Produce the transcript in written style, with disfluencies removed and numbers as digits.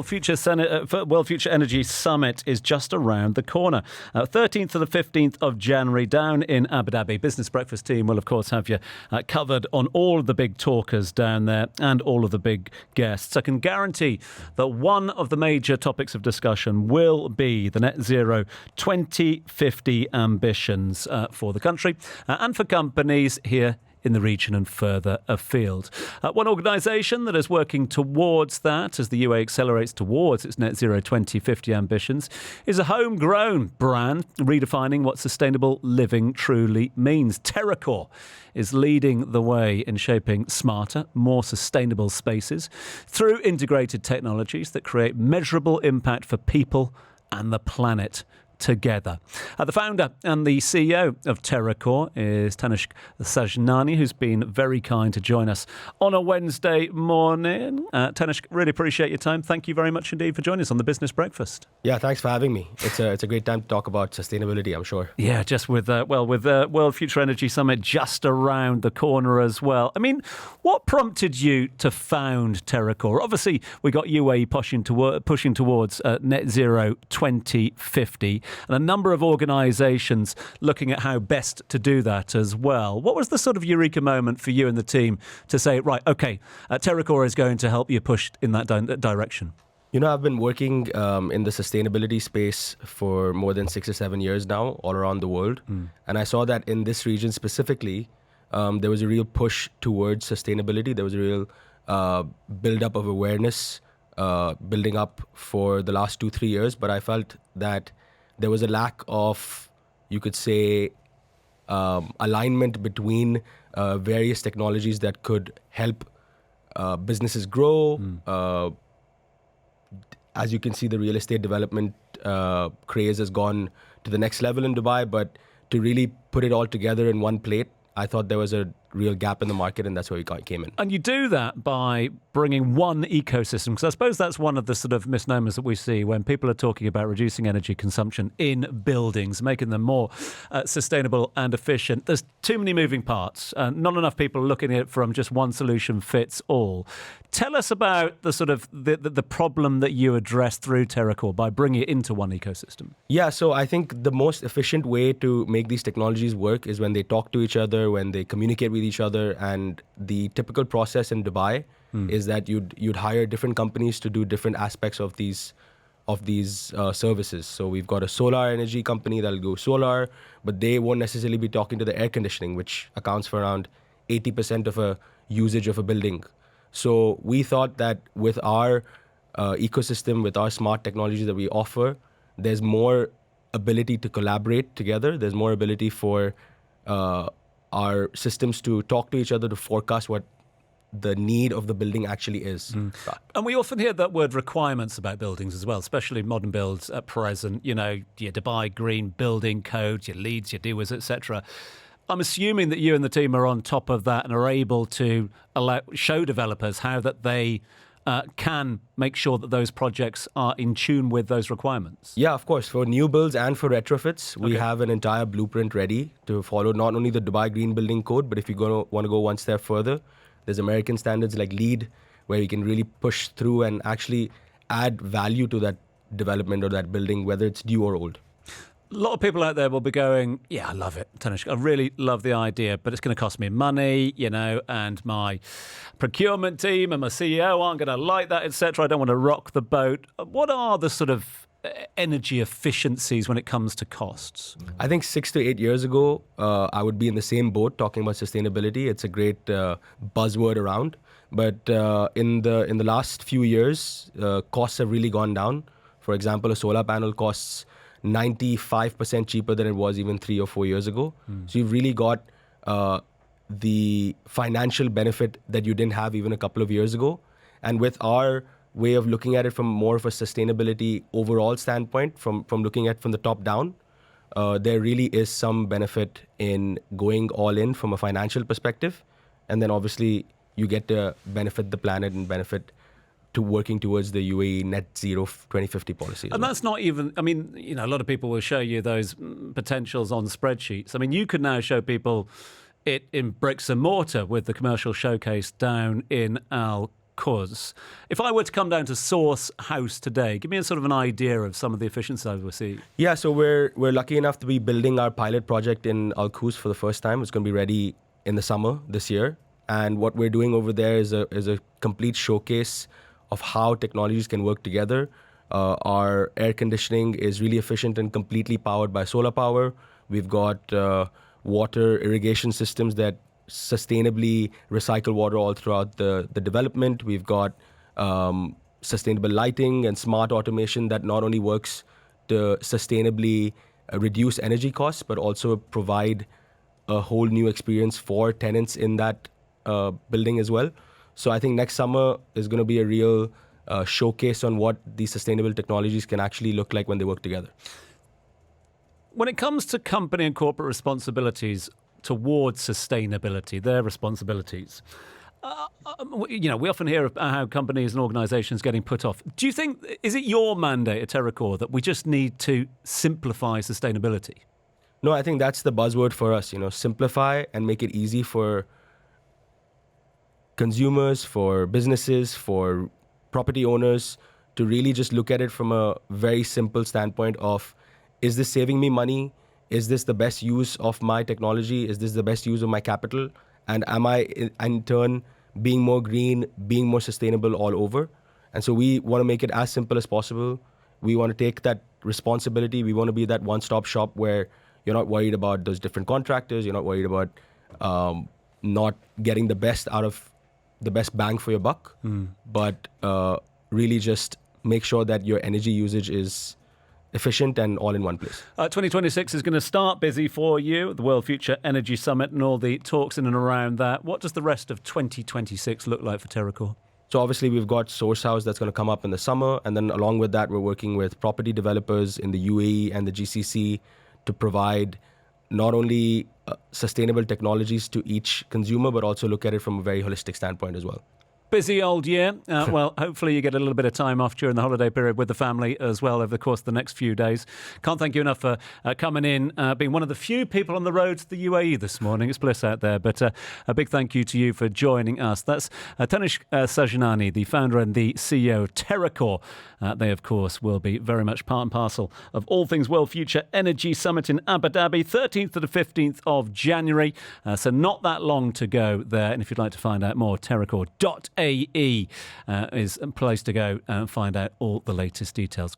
World Future Energy Summit is just around the corner. 13th to the 15th of January down in Abu Dhabi. Business Breakfast team will, of course, have you covered on all of the big talkers down there and all of the big guests. I can guarantee that one of the major topics of discussion will be the net zero 2050 ambitions for the country and for companies here in the region and further afield. One organisation that is working towards that as the UAE accelerates towards its net zero 2050 ambitions is a homegrown brand redefining what sustainable living truly means. Terracore is leading the way in shaping smarter, more sustainable spaces through integrated technologies that create measurable impact for people and the planet together. The founder and the CEO of Terracore is Tanishk Sajnani, who's been very kind to join us on a Wednesday morning. Tanishk, really appreciate your time. Thank you very much indeed for joining us on the Business Breakfast. Yeah, thanks for having me. It's a great time to talk about sustainability, I'm sure. Yeah, just with World Future Energy Summit just around the corner as well. I mean, what prompted you to found Terracore? Obviously, we got UAE pushing towards net zero 2050. And a number of organisations looking at how best to do that as well. What was the sort of eureka moment for you and the team to say, right, okay, Terracore is going to help you push in that direction? You know, I've been working in the sustainability space for more than 6 or 7 years now, all around the world. And I saw that in this region specifically, there was a real push towards sustainability. There was a real build-up of awareness, building up for the last 2-3 years. But I felt that there was a lack of, you could say, alignment between various technologies that could help businesses grow. As you can see, the real estate development craze has gone to the next level in Dubai, but to really put it all together in one plate, I thought there was a real gap in the market, and that's where we came in. And you do that by bringing one ecosystem, because I suppose that's one of the sort of misnomers that we see when people are talking about reducing energy consumption in buildings, making them more sustainable and efficient. There's too many moving parts, not enough people looking at it from just one solution fits all. Tell us about the sort of the problem that you address through Terracore by bringing it into one ecosystem. Yeah, so I think the most efficient way to make these technologies work is when they talk to each other, when they communicate with each other. And the typical process in Dubai is that you'd hire different companies to do different aspects of these services. So we've got a solar energy company that'll go solar, but they won't necessarily be talking to the air conditioning, which accounts for around 80% of a usage of a building. So we thought that with our ecosystem, with our smart technologies that we offer, there's more ability to collaborate together. There's more ability for our systems to talk to each other, to forecast what the need of the building actually is. And we often hear that word requirements about buildings as well, especially modern builds at present. You know, your Dubai Green Building Code, your LEEDs, your DWIS, etc. I'm assuming that you and the team are on top of that and are able to show developers how that they can make sure that those projects are in tune with those requirements. Yeah, of course. For new builds and for retrofits, we have an entire blueprint ready to follow not only the Dubai Green Building Code, but if you want to go one step further, there's American standards like LEED, where you can really push through and actually add value to that development or that building, whether it's new or old. A lot of people out there will be going, yeah, I love it, Tanishk. I really love the idea, but it's going to cost me money, you know, and my procurement team and my CEO aren't going to like that, etc. I don't want to rock the boat. What are the sort of energy efficiencies when it comes to costs? I think 6 to 8 years ago, I would be in the same boat talking about sustainability. It's a great buzzword around. But in the last few years, costs have really gone down. For example, a solar panel costs 95% cheaper than it was even 3 or 4 years ago. So you've really got the financial benefit that you didn't have even a couple of years ago. And with our way of looking at it from more of a sustainability overall standpoint, from looking at from the top down, there really is some benefit in going all in from a financial perspective. And then obviously you get to benefit the planet and benefit to working towards the UAE net zero 2050 policy. And that's not even, I mean, you know, a lot of people will show you those potentials on spreadsheets. I mean, you could now show people it in bricks and mortar with the commercial showcase down in Al because if I were to come down to Source House today, give me a sort of an idea of some of the efficiencies we're seeing. Yeah, so we're lucky enough to be building our pilot project in Al Quoz for the first time. It's going to be ready in the summer this year. And what we're doing over there is a complete showcase of how technologies can work together. Our air conditioning is really efficient and completely powered by solar power. We've got water irrigation systems that sustainably recycle water all throughout the development. We've got sustainable lighting and smart automation that not only works to sustainably reduce energy costs, but also provide a whole new experience for tenants in that building as well. So I think next summer is going to be a real showcase on what these sustainable technologies can actually look like when they work together. When it comes to company and corporate responsibilities towards sustainability, their responsibilities, we often hear about how companies and organisations getting put off. Do you think, is it your mandate at Terracore that we just need to simplify sustainability? No, I think that's the buzzword for us, simplify and make it easy for consumers, for businesses, for property owners to really just look at it from a very simple standpoint of, is this saving me money? Is this the best use of my technology? Is this the best use of my capital? And am I, in turn, being more green, being more sustainable all over? And so we want to make it as simple as possible. We want to take that responsibility. We want to be that one-stop shop where you're not worried about those different contractors. You're not worried about not getting the best out of the best bang for your buck, but really just make sure that your energy usage is efficient and all in one place. 2026 is going to start busy for you, the World Future Energy Summit and all the talks in and around that. What does the rest of 2026 look like for Terracore? So obviously we've got Source House that's going to come up in the summer, and then along with that we're working with property developers in the UAE and the GCC to provide not only sustainable technologies to each consumer, but also look at it from a very holistic standpoint as well. Busy old year. Well, hopefully you get a little bit of time off during the holiday period with the family as well over the course of the next few days. Can't thank you enough for coming in, being one of the few people on the road to the UAE this morning. It's bliss out there, but a big thank you to you for joining us. That's Tanishk Sajnani, the founder and the CEO of Terracore. They, of course, will be very much part and parcel of all things World Future Energy Summit in Abu Dhabi, 13th to the 15th of January. So not that long to go there. And if you'd like to find out more, terracore.ae is a place to go and find out all the latest details.